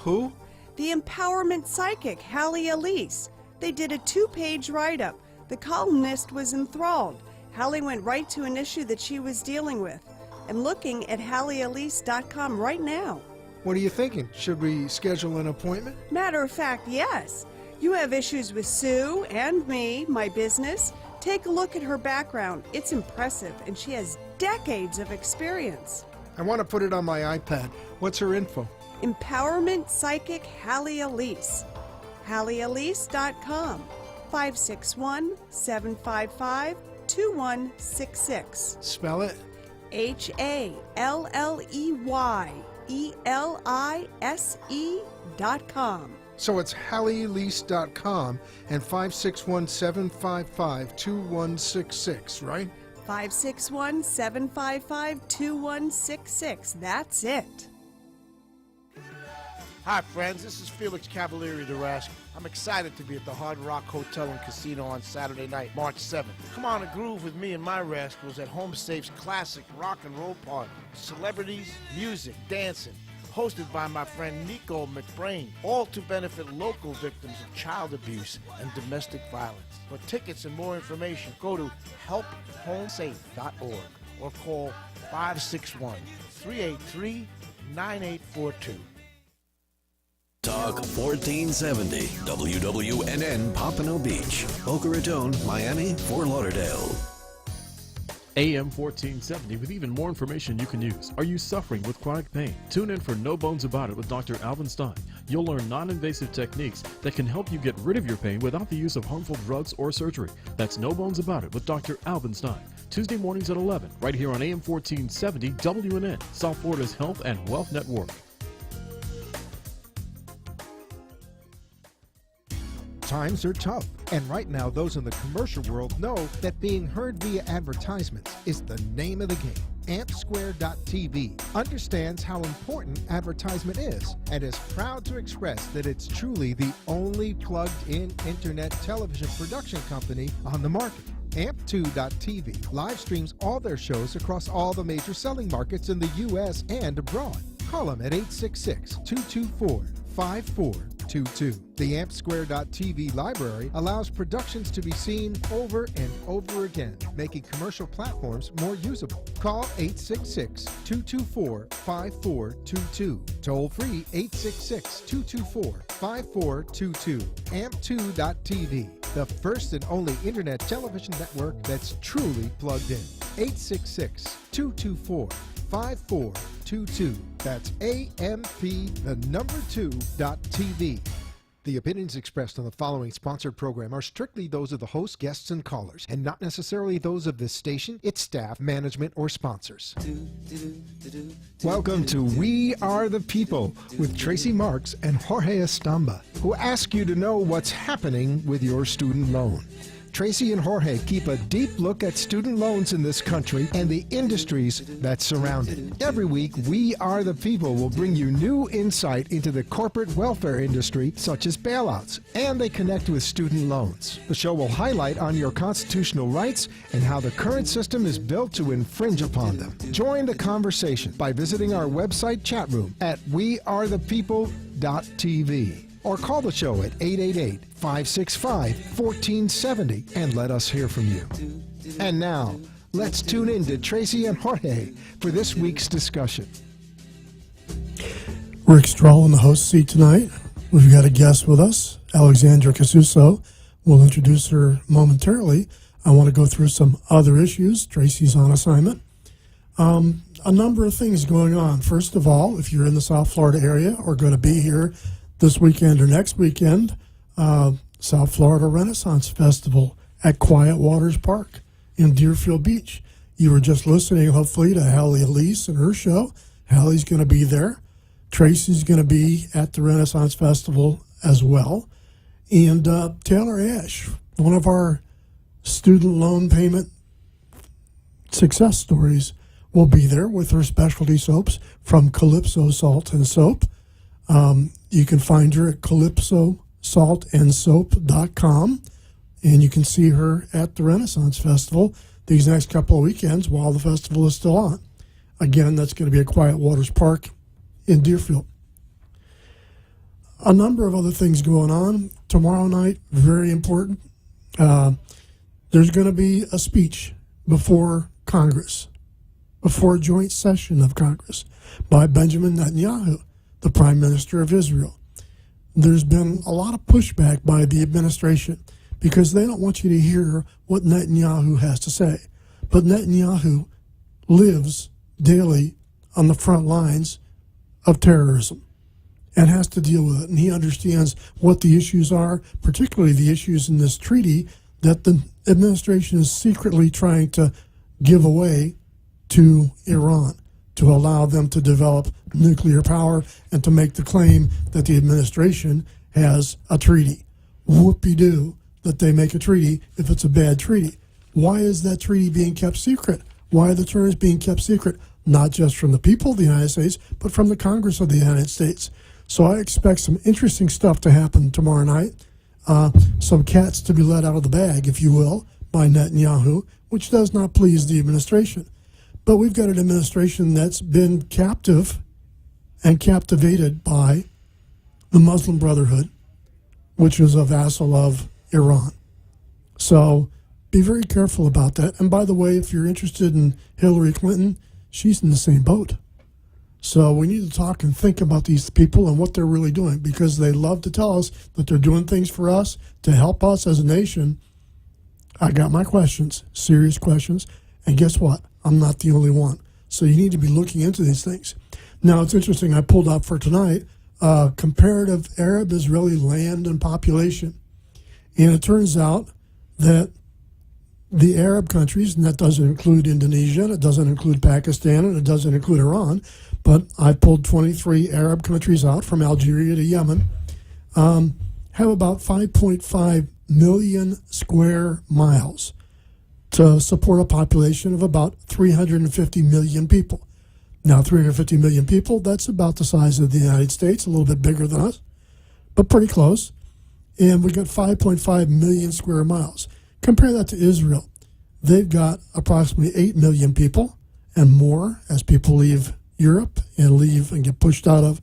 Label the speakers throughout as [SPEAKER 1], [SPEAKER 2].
[SPEAKER 1] Who?
[SPEAKER 2] The empowerment psychic, Hallie Elise. They did a 2-page write-up. The columnist was enthralled. Hallie went right to an issue that she was dealing with. I'm looking at HallieElise.com right now.
[SPEAKER 1] What are you thinking? Should we schedule an appointment?
[SPEAKER 2] Matter of fact, yes. You have issues with Sue and me, my business. Take a look at her background. It's impressive, and she has decades of experience.
[SPEAKER 1] I want to put it on my iPad. What's her info?
[SPEAKER 2] Empowerment Psychic Hallie Elise. HallieElise.com. 561-755-2166.
[SPEAKER 1] Spell it.
[SPEAKER 2] HallieElise.com.
[SPEAKER 1] So it's HallieElise.com and 561-755-2166, right?
[SPEAKER 2] 561-755-2166. That's it.
[SPEAKER 3] Hi, friends. This is Felix Cavalieri, the Rascal. I'm excited to be at the Hard Rock Hotel and Casino on Saturday night, March 7th. Come on and groove with me and my Rascals at Home Safe's classic rock and roll party. Celebrities, music, dancing. Hosted by my friend Nico McBrain, all to benefit local victims of child abuse and domestic violence. For tickets and more information, go to helphomesafe.org or call 561-383-9842.
[SPEAKER 4] Talk 1470 WWNN Pompano Beach, Boca Raton, Miami, Fort Lauderdale.
[SPEAKER 5] AM 1470 with even more information you can use. Are you suffering with chronic pain? Tune in for No Bones About It with Dr. Alvin Stein. You'll learn non-invasive techniques that can help you get rid of your pain without the use of harmful drugs or surgery. That's No Bones About It with Dr. Alvin Stein. Tuesday mornings at 11, right here on AM 1470 WNN, South Florida's Health and Wealth Network.
[SPEAKER 6] Times are tough, and right now those in the commercial world know that being heard via advertisements is the name of the game. AmpSquare.tv understands how important advertisement is and is proud to express that it's truly the only plugged-in internet television production company on the market. Amp2.tv live streams all their shows across all the major selling markets in the U.S. and abroad. Call them at 866-224-5422. The AmpSquare.tv library allows productions to be seen over and over again, making commercial platforms more usable. Call 866-224-5422. Toll free 866-224-5422. Amp2.tv, the first and only internet television network that's truly plugged in. 866-224-5422. That's AMP2.TV. The opinions expressed on the following sponsored program are strictly those of the host, guests, and callers, and not necessarily those of this station, its staff, management, or sponsors. Welcome to We Are the People with Tracy Marks and Jorge Estamba, who ask you to know what's happening with your student loan. Tracy and Jorge keep a deep look at student loans in this country and the industries that surround it. Every week, We Are the People will bring you new insight into the corporate welfare industry, such as bailouts, and they connect with student loans. The show will highlight on your constitutional rights and how the current system is built to infringe upon them. Join the conversation by visiting our website chat room at wearethepeople.tv. Or call the show at 888-565-1470 and let us hear from you. And now, let's tune in to Tracy and Jorge for this week's discussion.
[SPEAKER 7] Rick Strahl in the host seat tonight. We've got a guest with us, Alexandra Casuso. We'll introduce her momentarily. I want to go through some other issues. Tracy's on assignment. A number of things going on. First of all, if you're in the South Florida area or going to be here this weekend or next weekend, South Florida Renaissance Festival at Quiet Waters Park in Deerfield Beach. You were just listening, hopefully, to Hallie Elise and her show. Hallie's going to be there. Tracy's going to be at the Renaissance Festival as well. And Taylor Ash, one of our student loan payment success stories, will be there with her specialty soaps from Calypso Salt and Soap. You can find her at calypsosaltandsoap.com, and you can see her at the Renaissance Festival these next couple of weekends while the festival is still on. Again, that's going to be at Quiet Waters Park in Deerfield. a number of other things going on. Tomorrow night, very important. There's going to be a speech before Congress, before a joint session of Congress by Benjamin Netanyahu, the Prime Minister of Israel. There's been a lot of pushback by the administration because they don't want you to hear what Netanyahu has to say. But Netanyahu lives daily on the front lines of terrorism and has to deal with it. And he understands what the issues are, particularly the issues in this treaty that the administration is secretly trying to give away to Iran to allow them to develop nuclear power and to make the claim that the administration has a treaty. Whoopie-doo that they make a treaty if it's a bad treaty. Why is that treaty being kept secret? Why are the terms being kept secret? Not just from the people of the United States, but from the Congress of the United States. So I expect some interesting stuff to happen tomorrow night. Some cats to be let out of the bag, if you will, by Netanyahu, which does not please the administration. But we've got an administration that's been captive and captivated by the Muslim Brotherhood, which is a vassal of Iran. So be very careful about that. And by the way, if you're interested in Hillary Clinton, she's in the same boat. So we need to talk and think about these people and what they're really doing, because they love to tell us that they're doing things for us to help us as a nation. I got my questions, serious questions, and guess what? I'm not the only one. So you need to be looking into these things. Now, it's interesting, I pulled up for tonight comparative Arab-Israeli land and population. And it turns out that the Arab countries, and that doesn't include Indonesia, and it doesn't include Pakistan, and it doesn't include Iran, but I pulled 23 Arab countries out from Algeria to Yemen, have about 5.5 million square miles to support a population of about 350 million people. Now, 350 million people, that's about the size of the United States, a little bit bigger than us, but pretty close. And we got 5.5 million square miles. Compare that to Israel. They've got approximately 8 million people and more as people leave Europe and leave and get pushed out of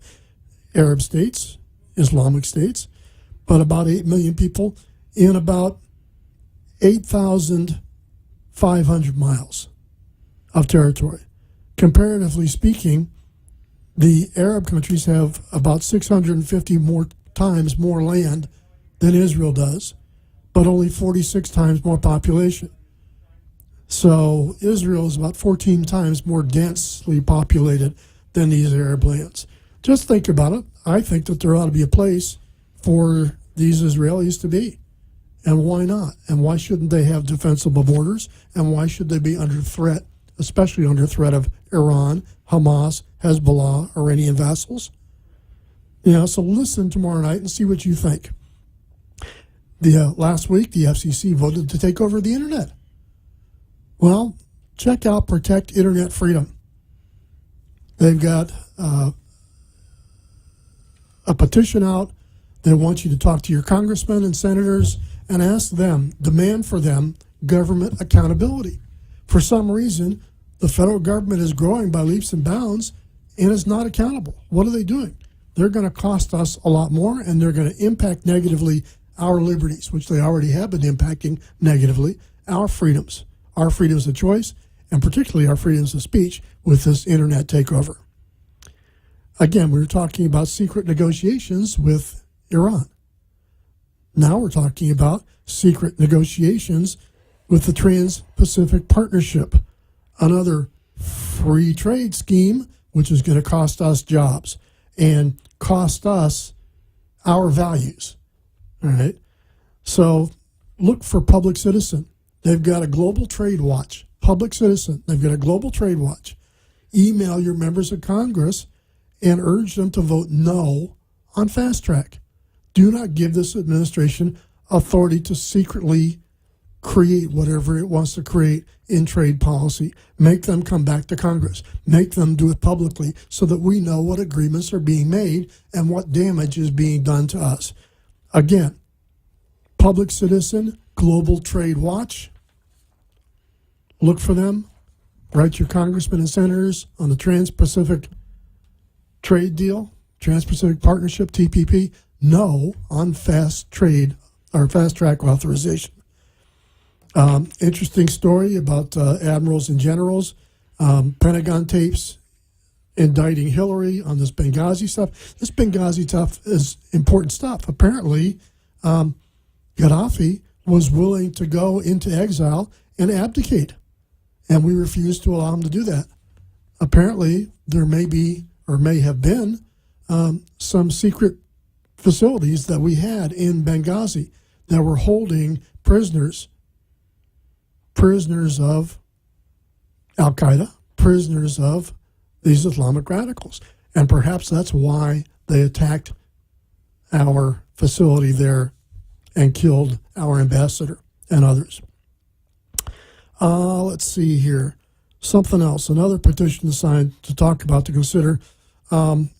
[SPEAKER 7] Arab states, Islamic states, but about 8 million people in about 8,500 miles of territory. Comparatively speaking, the Arab countries have about 650 more times more land than Israel does, but only 46 times more population. So Israel is about 14 times more densely populated than these Arab lands. Just think about it. I think that there ought to be a place for these Israelis to be. And why not? And why shouldn't they have defensible borders? And why should they be under threat, especially under threat of Iran, Hamas, Hezbollah, Iranian vassals? So listen tomorrow night and see what you think. Last week, the FCC voted to take over the internet. Well, check out Protect Internet Freedom. They've got a petition out. They want you to talk to your congressmen and senators and ask them, demand for them government accountability. For some reason, the federal government is growing by leaps and bounds and is not accountable. What are they doing? They're going to cost us a lot more, and they're going to impact negatively our liberties, which they already have been impacting negatively, our freedoms of choice, and particularly our freedoms of speech with this internet takeover. Again, we were talking about secret negotiations with Iran. Now we're talking about secret negotiations with the Trans-Pacific Partnership, another free trade scheme, which is going to cost us jobs and cost us our values. All right. So look for Public Citizen. They've got a global trade watch. Public Citizen. They've got a global trade watch. Email your members of Congress and urge them to vote no on Fast Track. Do not give this administration authority to secretly create whatever it wants to create in trade policy. Make them come back to Congress. Make them do it publicly so that we know what agreements are being made and what damage is being done to us. Again, Public Citizen, Global Trade Watch. Look for them. Write your congressmen and senators on the Trans-Pacific Trade Deal, Trans-Pacific Partnership, TPP. no on fast track authorization. Interesting story about admirals and generals. Pentagon tapes indicting Hillary on this Benghazi stuff. This Benghazi stuff is important stuff. Apparently, Gaddafi was willing to go into exile and abdicate, and we refused to allow him to do that. Apparently, there may be or may have been some secret facilities that we had in Benghazi that were holding prisoners of Al-Qaeda, prisoners of these Islamic radicals. And perhaps that's why they attacked our facility there and killed our ambassador and others. Let's see here. Something else, another petition signed to talk about, to consider, on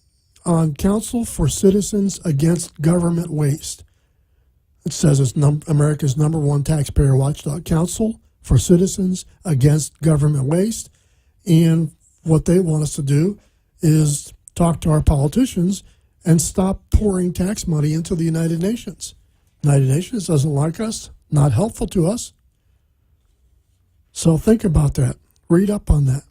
[SPEAKER 7] Council for Citizens Against Government Waste. It says it's America's number one taxpayer watchdog. Council for Citizens Against Government Waste. And what they want us to do is talk to our politicians and stop pouring tax money into the United Nations. The United Nations doesn't like us, not helpful to us. So think about that. Read up on that.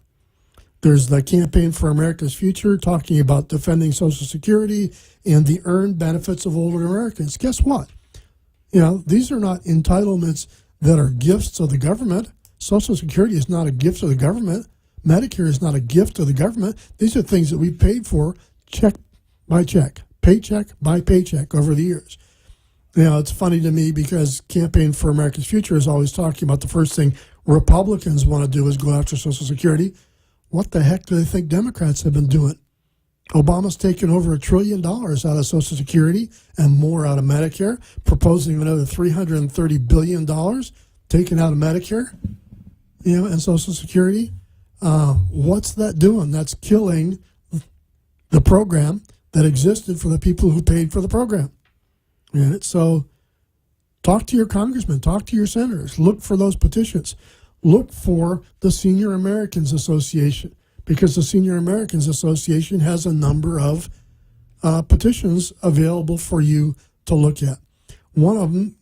[SPEAKER 7] There's the Campaign for America's Future talking about defending Social Security and the earned benefits of older Americans. Guess what? These are not entitlements that are gifts to the government. Social Security is not a gift to the government. Medicare is not a gift to the government. These are things that we paid for check by check, paycheck by paycheck over the years. It's funny to me because Campaign for America's Future is always talking about the first thing Republicans want to do is go after Social Security. What the heck do they think Democrats have been doing? Obama's taken over $1 trillion out of Social Security and more out of Medicare, proposing another $330 billion taken out of Medicare, and Social Security. What's that doing? That's killing the program that existed for the people who paid for the program. So talk to your congressmen, talk to your senators, look for those petitions. Look for the Senior Americans Association, because the Senior Americans Association has a number of petitions available for you to look at. One of them,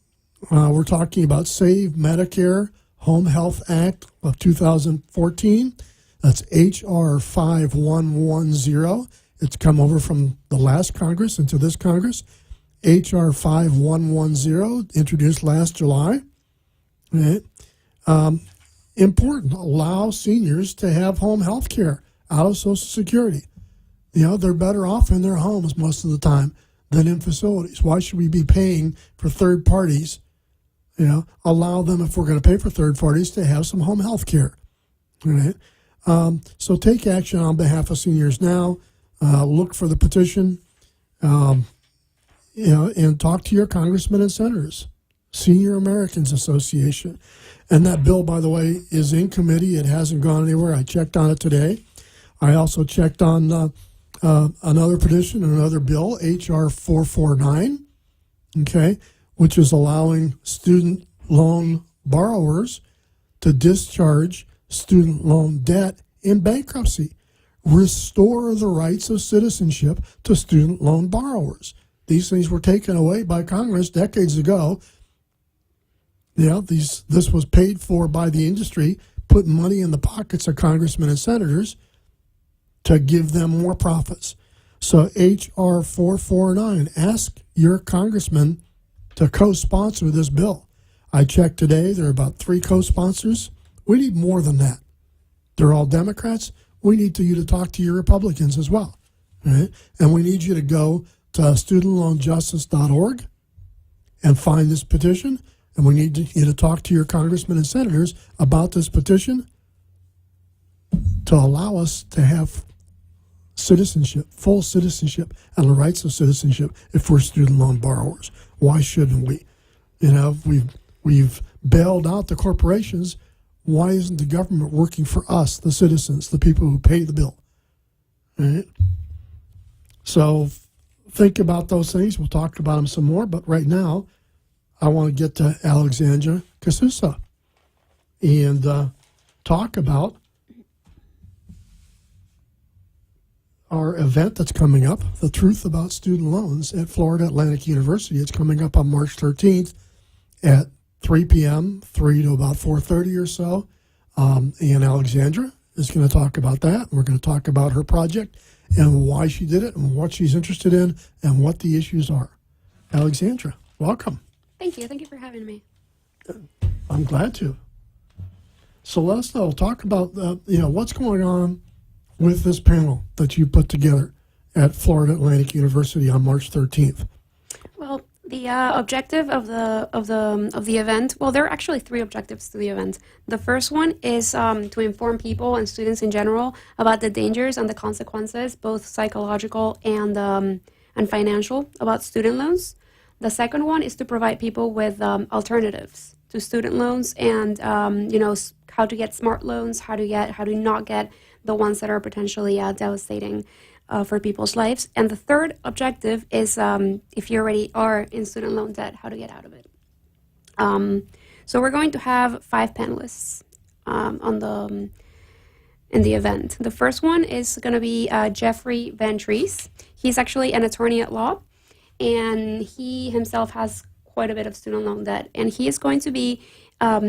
[SPEAKER 7] we're talking about Save Medicare Home Health Act of 2014. That's H.R. 5110. It's come over from the last Congress into this Congress. H.R. 5110, introduced last July. Right? Important, allow seniors to have home health care out of Social Security. They're better off in their homes most of the time than in facilities. Why should we be paying for third parties? Allow them, if we're going to pay for third parties, to have some home health care. Right? So take action on behalf of seniors now. Look for the petition, and talk to your congressmen and senators. Senior Americans Association. And that bill, by the way, is in committee. It hasn't gone anywhere. I checked on it today. I also checked on another petition, another bill, H.R. 449, which is allowing student loan borrowers to discharge student loan debt in bankruptcy. Restore the rights of citizenship to student loan borrowers. These things were taken away by Congress decades ago. This was paid for by the industry, putting money in the pockets of congressmen and senators to give them more profits. So H.R. 449, ask your congressman to co-sponsor this bill. I checked today, there are about 3 co-sponsors. We need more than that. They're all Democrats. We need you to talk to your Republicans as well. Right? And we need you to go to studentloanjustice.org and find this petition. And we need you to talk to your congressmen and senators about this petition to allow us to have citizenship, full citizenship, and the rights of citizenship if we're student loan borrowers. Why shouldn't we? We've bailed out the corporations. Why isn't the government working for us, the citizens, the people who pay the bill? Right? So think about those things. We'll talk about them some more. But right now, I want to get to Alexandra Kasusa and talk about our event that's coming up, The Truth About Student Loans at Florida Atlantic University. It's coming up on March 13th at 3 p.m., 3 to about 4:30 or so. And Alexandra is going to talk about that. We're going to talk about her project and why she did it and what she's interested in and what the issues are. Alexandra, welcome.
[SPEAKER 8] Thank you. Thank you for having me.
[SPEAKER 7] I'm glad to. So let us know. Talk about what's going on with this panel that you put together at Florida Atlantic University on March 13th.
[SPEAKER 8] Well, the objective of the event. Well, there are actually three objectives to the event. The first one is to inform people and students in general about the dangers and the consequences, both psychological and financial, about student loans. The second one is to provide people with alternatives to student loans and how to get smart loans, how to not get the ones that are potentially devastating for people's lives. And the third objective is if you already are in student loan debt, how to get out of it. So we're going to have 5 panelists in the event. The first one is going to be Jeffrey Van Treese. He's actually an attorney at law, and he himself has quite a bit of student loan debt. And he is going to be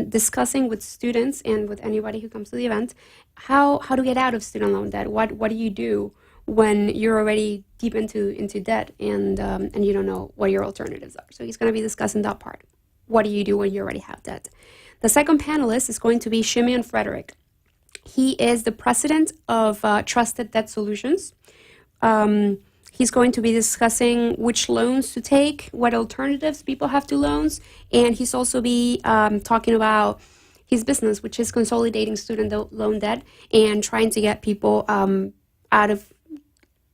[SPEAKER 8] discussing with students and with anybody who comes to the event how to get out of student loan debt. What do you do when you're already deep into debt and you don't know what your alternatives are? So he's going to be discussing that part. What do you do when you already have debt? The second panelist is going to be Shimeon Frederick. He is the president of Trusted Debt Solutions. He's going to be discussing which loans to take, what alternatives people have to loans, and he's also be talking about his business, which is consolidating student loan debt and trying to get people out of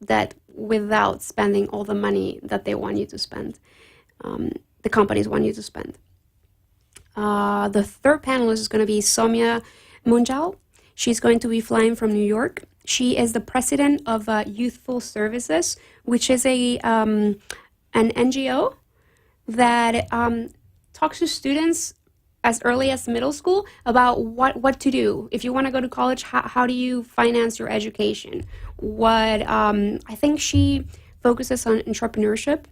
[SPEAKER 8] debt without spending all the money that they want you to spend, the companies want you to spend. The third panelist is going to be Soumya Munjal. She's going to be flying from New York. She is the president of Youthful Services, which is an NGO that talks to students as early as middle school about what to do. If you want to go to college, how do you finance your education? I think she focuses on entrepreneurship,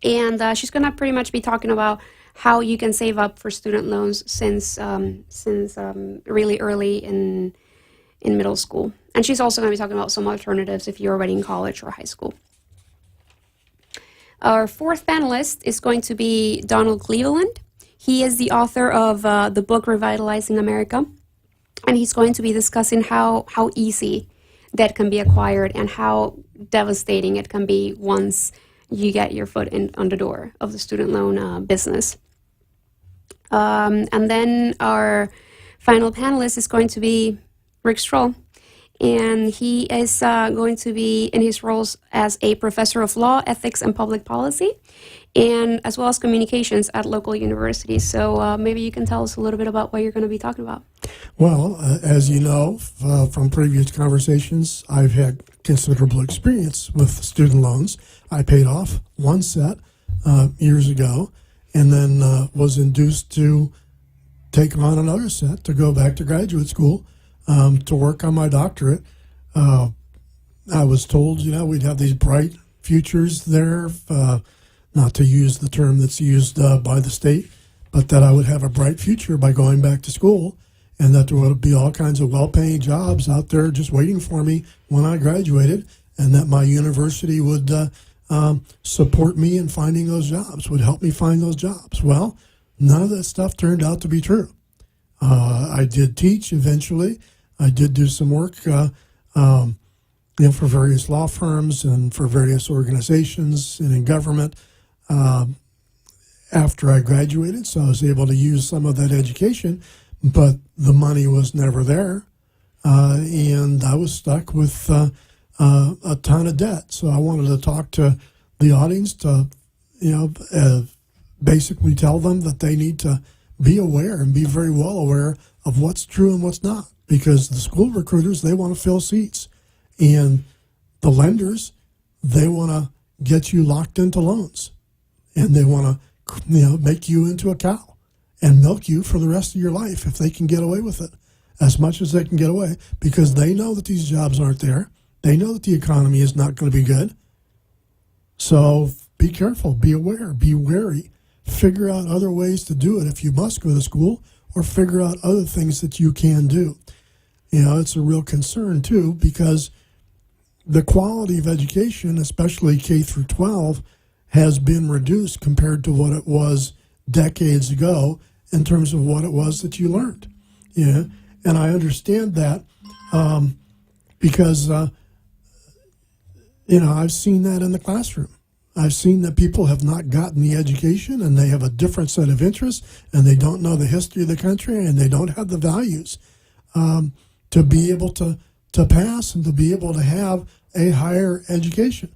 [SPEAKER 8] and she's going to pretty much be talking about how you can save up for student loans since really early in middle school. And she's also going to be talking about some alternatives if you're already in college or high school. Our fourth panelist is going to be Donald Cleveland. He is the author of the book Revitalizing America, and he's going to be discussing how easy debt can be acquired and how devastating it can be once you get your foot on the door of the student loan business. And then our final panelist is going to be Rick Stroll, and he is going to be in his roles as a professor of law, ethics, and public policy, and as well as communications at local universities. So maybe you can tell us a little bit about what you're going to be talking about.
[SPEAKER 7] Well, as you know from previous conversations, I've had considerable experience with student loans. I paid off one set years ago, and then was induced to take on another set to go back to graduate school to work on my doctorate. I was told, we'd have these bright futures there, not to use the term that's used by the state, but that I would have a bright future by going back to school, and that there would be all kinds of well-paying jobs out there just waiting for me when I graduated, and that my university would support me in finding those jobs, would help me find those jobs. Well, none of that stuff turned out to be true. I did teach eventually. I did do some work for various law firms and for various organizations and in government after I graduated, so I was able to use some of that education, but the money was never there, and I was stuck with a ton of debt. So I wanted to talk to the audience to, basically tell them that they need to be aware and be very well aware of what's true and what's not, because the school recruiters, they want to fill seats, and the lenders, they want to get you locked into loans, and they want to make you into a cow and milk you for the rest of your life if they can get away with it, as much as they can get away, because they know that these jobs aren't there. They know that the economy is not going to be good. So be careful, be aware, be wary. Figure out other ways to do it if you must go to school, or figure out other things that you can do. You know, it's a real concern too, because the quality of education, especially K through 12, has been reduced compared to what it was decades ago in terms of what it was that you learned. Yeah, and I understand that because I've seen that in the classroom. I've seen that people have not gotten the education, and they have a different set of interests, and they don't know the history of the country, and they don't have the values to be able to pass and to be able to have a higher education.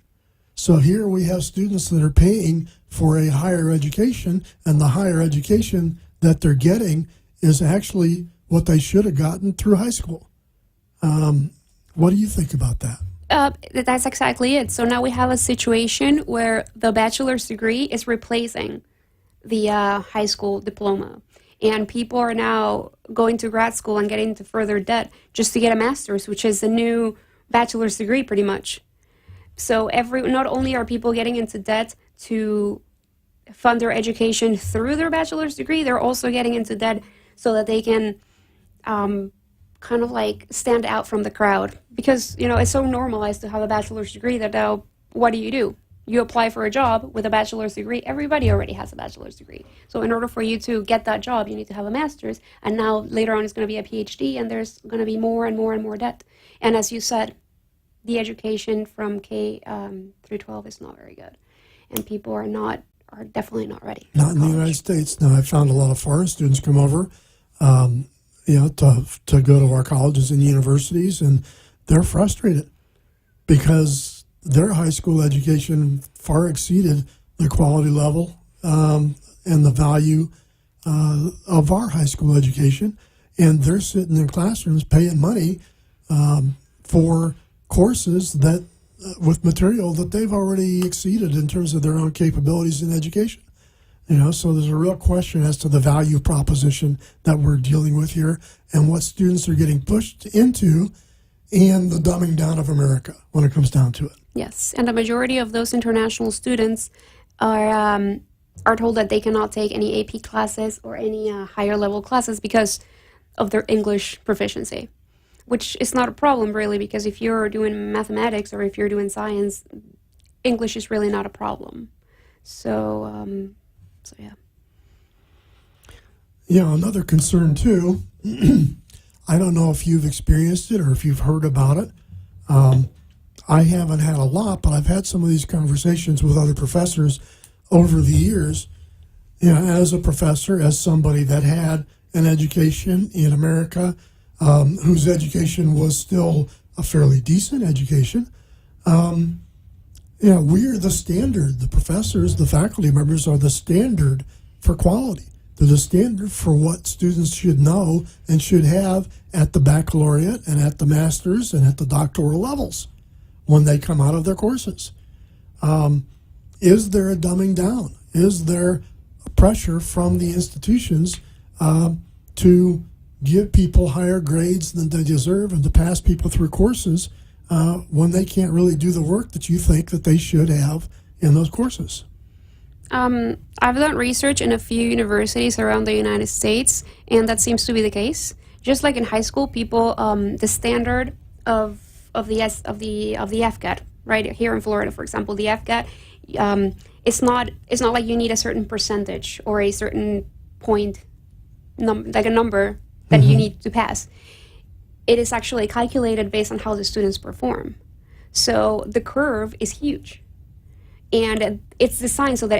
[SPEAKER 7] So here we have students that are paying for a higher education, and the higher education that they're getting is actually what they should have gotten through high school. What do you think about that?
[SPEAKER 8] That's exactly it. So now we have a situation where the bachelor's degree is replacing the high school diploma. And people are now going to grad school and getting into further debt just to get a master's, which is a new bachelor's degree pretty much. So not only are people getting into debt to fund their education through their bachelor's degree, they're also getting into debt so that they can kind of like stand out from the crowd, because it's so normalized to have a bachelor's degree that now what do? You apply for a job with a bachelor's degree. Everybody already has a bachelor's degree. So in order for you to get that job, you need to have a master's, and now later on it's going to be a PhD, and there's going to be more and more and more debt. And as you said, the education from K through 12 is not very good, and people are definitely not ready.
[SPEAKER 7] Not in the United States. Now, I found a lot of foreign students come over to go to our colleges and universities, and they're frustrated because their high school education far exceeded the quality level and the value of our high school education, and they're sitting in classrooms paying money for courses that with material that they've already exceeded in terms of their own capabilities in education. So there's a real question as to the value proposition that we're dealing with here, and what students are getting pushed into, and the dumbing down of America when it comes down to it.
[SPEAKER 8] Yes, and the majority of those international students are told that they cannot take any AP classes or any higher level classes because of their English proficiency, which is not a problem really, because if you're doing mathematics or if you're doing science, English is really not a problem. So yeah.
[SPEAKER 7] Yeah, another concern too, I don't know if you've experienced it or if you've heard about it. I haven't had a lot, but I've had some of these conversations with other professors over the years. As a professor, as somebody that had an education in America, whose education was still a fairly decent education, we're the standard. The professors, the faculty members are the standard for quality. They're the standard for what students should know and should have at the baccalaureate and at the master's and at the doctoral levels when they come out of their courses. Is there a dumbing down? Is there a pressure from the institutions to give people higher grades than they deserve and to pass people through courses when they can't really do the work that you think that they should have in those courses?
[SPEAKER 8] I've done research in a few universities around the United States, and that seems to be the case. Just like in high school, people the standard of the FGAT, right here in Florida, for example, the FGAT, it's not like you need a certain percentage or a certain point, like a number that you need to pass. It is actually calculated based on how the students perform. So the curve is huge, and it's designed so that